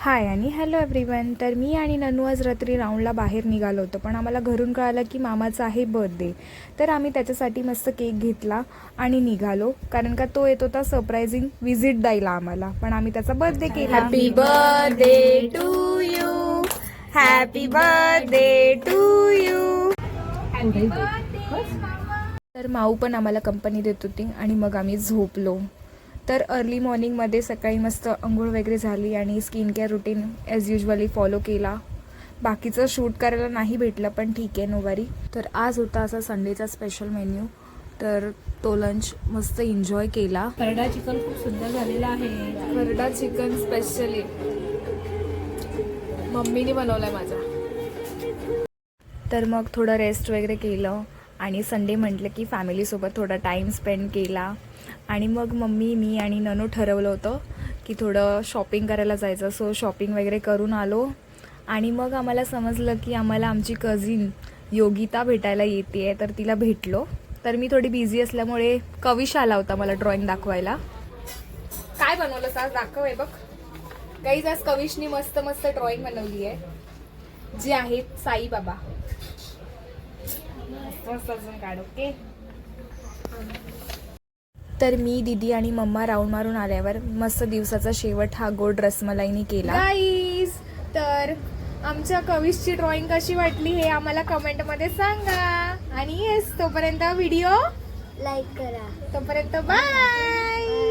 हाय आणि hello everyone. तर मी आणि ननू आज रात्री राऊंडला बाहेर निघालो होतो, पण आम्हाला घरून कळालं की मामाचा आहे बर्थडे. तर आम्ही त्याच्यासाठी मस्त केक घेतला आणि निघालो, कारण का तो येत होता सरप्रायझिंग विजिट द्यायला आम्हाला. पण आम्ही त्याचा बर्थडे केला. Happy birthday to you, happy birthday to you. तर माऊ पण आम्हाला कंपनी देत होती आणि मग आम्ही झोपलो. तर अर्ली मॉर्निंगमध्ये सकाळी मस्त अंघोळ वगैरे झाली आणि skin care routine as usually follow केला. बाकीचं शूट करायला नाही भेटलं, पण ठीक आहे, नो वरी. तर आज होता असा संडेचा स्पेशल मेन्यू, तर तो लंच मस्त एन्जॉय केला. खरडा चिकन खूप सुंदर झालेला आहे. खरडा चिकन स्पेशली मम्मीने बनवलाय माझा. तर मग थोडं रेस्ट वगैरे केलं आणि संडे म्हटलं की फॅमिलीसोबत थोडा टाईम स्पेंड केला. आणि मग मम्मी, मी आणि ननू ठरवलं होतं की थोडं शॉपिंग करायला जायचं. सो शॉपिंग वगैरे करून आलो आणि मग आम्हाला समजलं की आम्हाला आमची कझिन योगिता भेटायला येते आहे, तर तिला भेटलो. तर मी थोडी बिझी असल्यामुळे कविश आला होता मला ड्रॉइंग दाखवायला. काय बनवलं आज दाखव. आहे बघ काहीच, आज कविशनी मस्त मस्त ड्रॉइंग बनवली आहे, जी आहेत साईबाबा. मस्त अजून काढ. ओके. तर मी, दीदी आणि मम्मा राऊंड मारून आल्यावर मस्त दिवसाचा शेवट हा गोड रसमलाईनी केला. गाईज, तर आमच्या कविशची ड्रॉइंग कशी वाटली हे आम्हाला कमेंटमध्ये सांगा. आणि येस, तोपर्यंत व्हिडिओ लाईक करा. तोपर्यंत बाय.